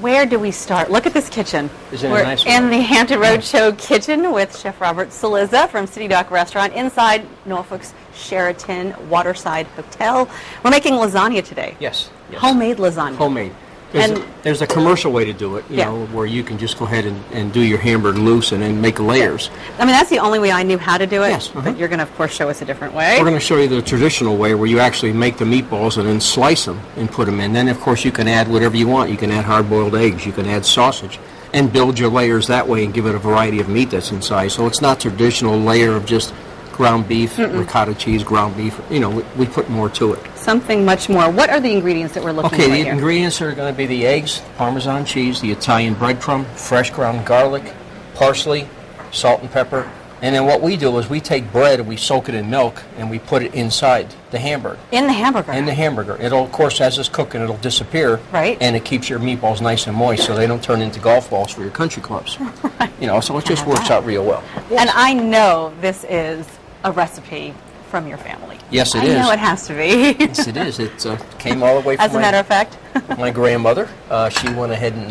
Where do we start? Look at this kitchen. Isn't it We're nice? in the Hampton Roadshow kitchen with Chef Robert Cillizza from City Dock Restaurant inside Norfolk's Sheraton Waterside Hotel. We're making lasagna today. Yes. Homemade lasagna. Homemade. And there's a commercial way to do it, you know, where you can just go ahead and do your hamburger loose and then make layers. I mean, that's the only way I knew how to do it. Yes. But you're going to, of course, show us a different way. We're going to show you the traditional way where you actually make the meatballs and then slice them and put them in. Then, of course, you can add whatever you want. You can add hard-boiled eggs. You can add sausage and build your layers that way and give it a variety of meat that's inside. So it's not traditional layer of just ground beef, ricotta cheese, ground beef. You know, we put more to it. Something much more. What are the ingredients that we're looking for here? here? Okay, the ingredients are going to be the eggs, Parmesan cheese, the Italian breadcrumb, fresh ground garlic, parsley, salt and pepper. And then what we do is we take bread and we soak it in milk and we put it inside the hamburger. In the hamburger? In the hamburger. It'll, of course, as it's cooking, it'll disappear. Right. And it keeps your meatballs nice and moist so they don't turn into golf balls for your country clubs. Right. You know, so it just works out real well. Yes. And I know this is a recipe from your family. Yes, it is. I know it has to be. Yes, it is. It came all the way from As a matter of fact. my grandmother. She went ahead and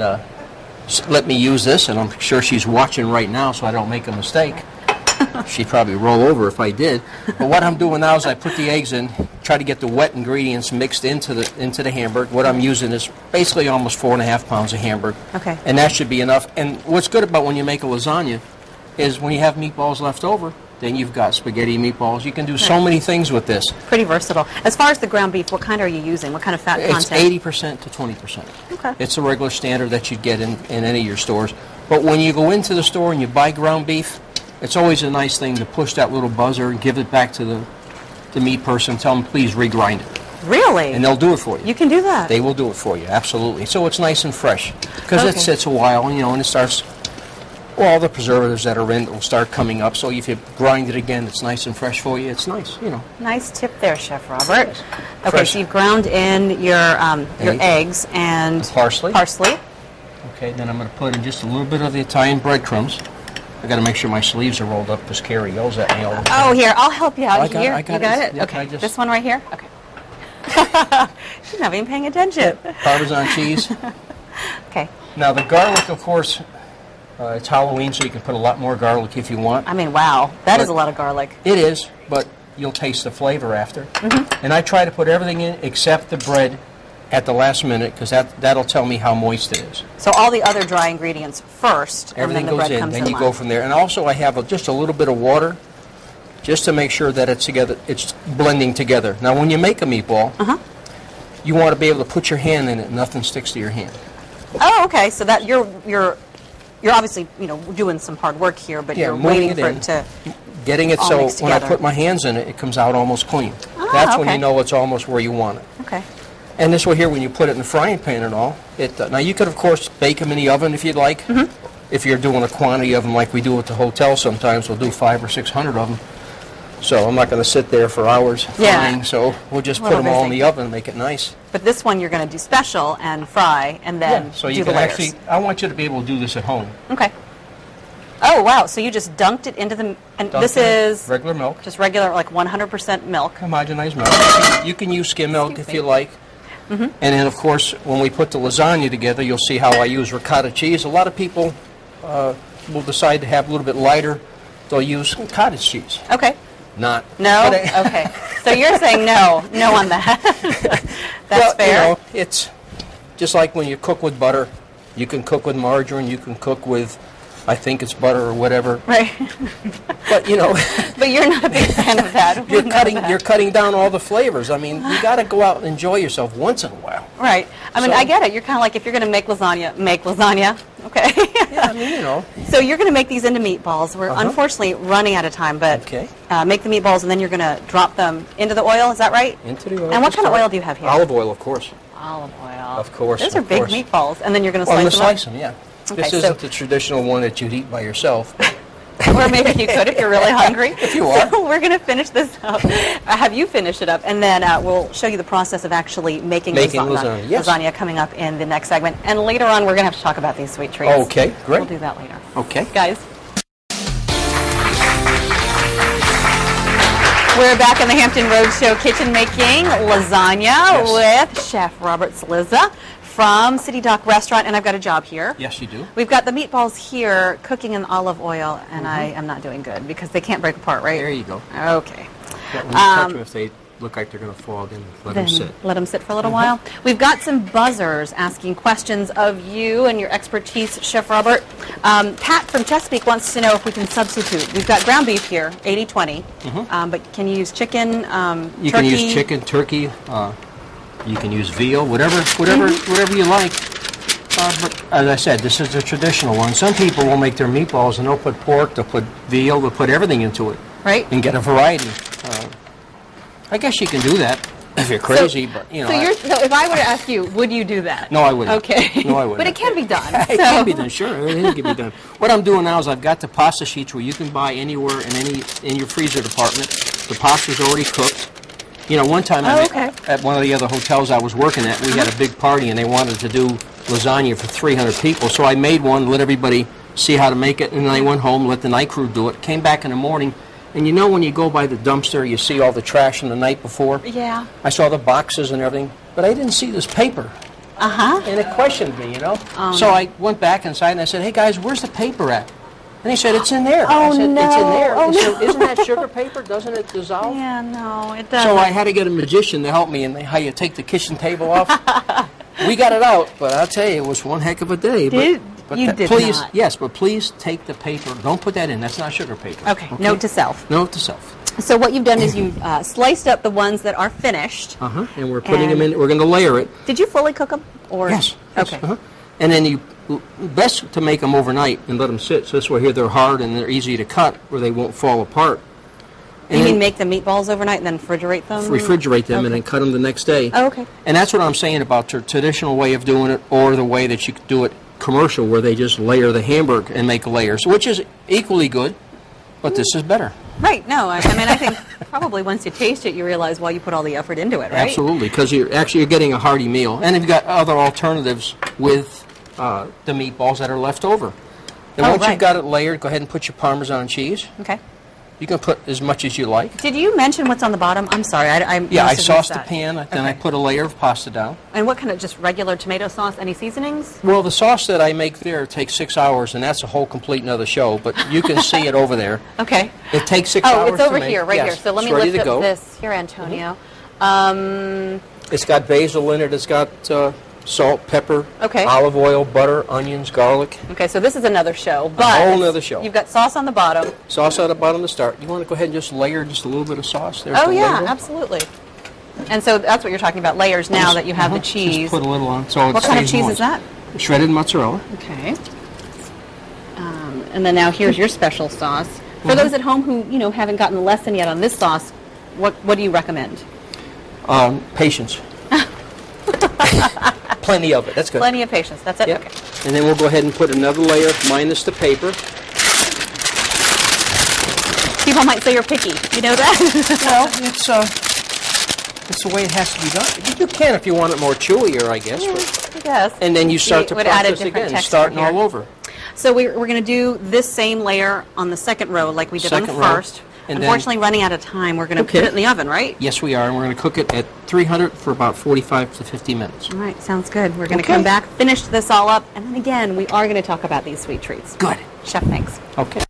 let me use this, and I'm sure she's watching right now so I don't make a mistake. She'd probably roll over if I did. But what I'm doing now is I put the eggs in, try to get the wet ingredients mixed into the hamburger. What I'm using is basically almost 4.5 pounds of hamburger. Okay. And that should be enough. And what's good about when you make a lasagna is when you have meatballs left over, then you've got spaghetti meatballs. You can do so many things with this. Pretty versatile. As far as the ground beef, what kind are you using? What kind of fat It's content? 80% to 20%. Okay. It's a regular standard that you'd get in any of your stores. But when you go into the store and you buy ground beef, it's always a nice thing to push that little buzzer and give it back to the meat person. Tell them, please regrind it. Really? And they'll do it for you. You can do that? They will do it for you, absolutely. So it's nice and fresh. Because it sits a while, you know, and it starts, well, all the preservatives that are in it will start coming up. So if you grind it again, it's nice and fresh for you. It's nice, you know. Nice tip there, Chef Robert. Yes. Okay, Fresh. so you've ground in your eggs and parsley. Parsley. Okay, then I'm going to put in just a little bit of the Italian breadcrumbs. I got to make sure my sleeves are rolled up because Carrie yells at me all the time. Oh, here, I'll help you out. I got here. it, I got you got it? it. Yeah, Okay, just- this one right here? Okay. She's not even paying attention. Parmesan cheese. Okay. Now the garlic, of course, it's Halloween, so you can put a lot more garlic if you want. I mean, wow, that is a lot of garlic. It is, but you'll taste the flavor after. And I try to put everything in except the bread at the last minute because that'll tell me how moist it is. So all the other dry ingredients first, Everything and then the goes bread in, comes then in you go from there. And also I have just a little bit of water just to make sure that it's together, it's blending together. Now when you make a meatball, you want to be able to put your hand in it and nothing sticks to your hand. Oh, okay. So that you're obviously, you know, doing some hard work here, but Yeah, you're moving waiting it for in. it to Getting it all so mixed when I together. put my hands in it, it comes out almost clean. okay. That's when you know it's almost where you want it. Okay. And this way here, when you put it in the frying pan and all, now you could, of course, bake them in the oven if you'd like. If you're doing a quantity of them like we do at the hotel sometimes, we'll do 500 or 600 of them. So I'm not going to sit there for hours frying, so we'll just put them all in the oven and make it nice. But this one you're going to do special and fry and then So do you the can layers. actually, I want you to be able to do this at home. Okay. Oh, wow. So you just dunked it into the, and Dunked this it in is regular milk, just regular, like 100% milk. homogenized milk. You can use skim milk if you like. And then, of course, when we put the lasagna together, you'll see how I use ricotta cheese. A lot of people will decide to have a little bit lighter. They'll use cottage cheese. Okay. Not. No? But Okay. So you're saying no on that. That's well, fair. You know, it's just like when you cook with butter. You can cook with margarine. You can cook with, I think it's butter or whatever. Right. But you know, But you're not a big fan of that. you're cutting down all the flavors. I mean, you got to go out and enjoy yourself once in a while. Right. I mean, So- I get it. You're kind of like, if you're going to make lasagna, make lasagna. Okay. Yeah, I mean, you know. So you're going to make these into meatballs. We're unfortunately running out of time, but Okay. make the meatballs and then you're going to drop them into the oil. Is that right? Into the oil. And what to kind of start. oil do you have here? Olive oil, of course. Olive oil. Of course. Those are of big course. meatballs. And then you're going to Well, I'm slice going them to up? slice them, yeah. Okay, This so- isn't the traditional one that you'd eat by yourself. Or maybe you could if you're really hungry. If you are. So we're going to finish this up. Have you finish it up, and then we'll show you the process of actually making lasagna. Yes. lasagna coming up in the next segment. And later on, we're going to have to talk about these sweet treats. Okay, great. We'll do that later. Okay. Guys. We're back in the Hampton Roadshow kitchen making lasagna with Chef Robert Cillizza from City Dock Restaurant, and I've got a job here. Yes, you do. We've got the meatballs here cooking in olive oil, and I am not doing good because they can't break apart, right? There you go. Okay. When you touch them, if they look like they're going to fall, then let them sit. Let them sit for a little while. We've got some buzzers asking questions of you and your expertise, Chef Robert. Pat from Chesapeake wants to know if we can substitute. We've got ground beef here, 80-20, but can you use chicken, You turkey? can use chicken, turkey, you can use veal, whatever you like. But as I said, this is the traditional one. Some people will make their meatballs and they'll put pork, they'll put veal, they'll put everything into it. Right. And get a variety. I guess you can do that if you're crazy, but you know. So if I were to ask you, would you do that? No, I wouldn't. Okay. No, I wouldn't. But it can be done. It can be done, sure. It can be done. What I'm doing now is I've got the pasta sheets where you can buy anywhere in your freezer department. The pasta's already cooked. You know, one time at one of the other hotels I was working at, we had a big party and they wanted to do lasagna for 300 people. So I made one, let everybody see how to make it, and then I went home, let the night crew do it. Came back in the morning. And you know when you go by the dumpster, you see all the trash from the night before? Yeah. I saw the boxes and everything, but I didn't see this paper. And it questioned me, you know? So I went back inside and I said, hey guys, where's the paper at? And they said, it's in there. Oh, I said, no. it's in there. Oh, They no. said, isn't that sugar paper? Doesn't it dissolve? Yeah, no, it doesn't. So I had to get a magician to help me in how you take the kitchen table off. We got it out, but I'll tell you, it was one heck of a day. But you did please, not. yes, but please take the paper. Don't put that in. That's not sugar paper. Okay, note to self. Note to self. So what you've done is you've sliced up the ones that are finished. And we're putting them in. We're going to layer it. Did you fully cook them? Or? Yes. Okay. And then best to make them overnight and let them sit. So this way here they're hard and they're easy to cut, where they won't fall apart. And you mean make the meatballs overnight and then refrigerate them? Refrigerate them and then cut them the next day. Oh, okay. And that's what I'm saying about the traditional way of doing it, or the way that you could do it commercial, where they just layer the hamburger and make layers, which is equally good, but this is better. Right. No, I mean, I think probably once you taste it, you realize why you put all the effort into it, right? Absolutely, because you're getting a hearty meal, and you've got other alternatives with the meatballs that are left over. And once you've got it layered, go ahead and put your Parmesan cheese. Okay. You can put as much as you like. Did you mention what's on the bottom? I'm sorry. I sauced the pan, then I put a layer of pasta down. And what kind of, just regular tomato sauce? Any seasonings? Well, the sauce that I make there takes 6 hours, and that's a whole complete another show, but you can see it over there. Okay. It takes 6 hours Oh, it's over to make. here, right Yes, here. So let it's me ready lift to up go. this here, Antonio. It's got basil in it. It's got salt, pepper, olive oil, butter, onions, garlic. Okay, so this is another show, but a whole nother show. You've got sauce on the bottom. Sauce at the bottom to start. You want to go ahead and just layer just a little bit of sauce there? Oh yeah, absolutely. And so that's what you're talking about, layers now that you have the cheese. Just put a little on. So what kind of cheese is that? Shredded mozzarella. Okay. And then now here's your special sauce. For those at home who haven't gotten the lesson yet on this sauce, what do you recommend? Patience. Plenty of it. That's good. Plenty of patience. That's it? Yep. Okay. And then we'll go ahead and put another layer minus the paper. People might say you're picky. You know that? Well, it's the way it has to be done. You can if you want it more chewier, I guess. I guess. And then you start the process again, starting all over. So we're going to do this same layer on the second row like we did on the first. And unfortunately, running out of time, we're going to put it in the oven, right? Yes, we are, and we're going to cook it at 300 for about 45 to 50 minutes. All right, sounds good. We're going to come back, finish this all up, and then again, we are going to talk about these sweet treats. Good. Chef, thanks. Okay.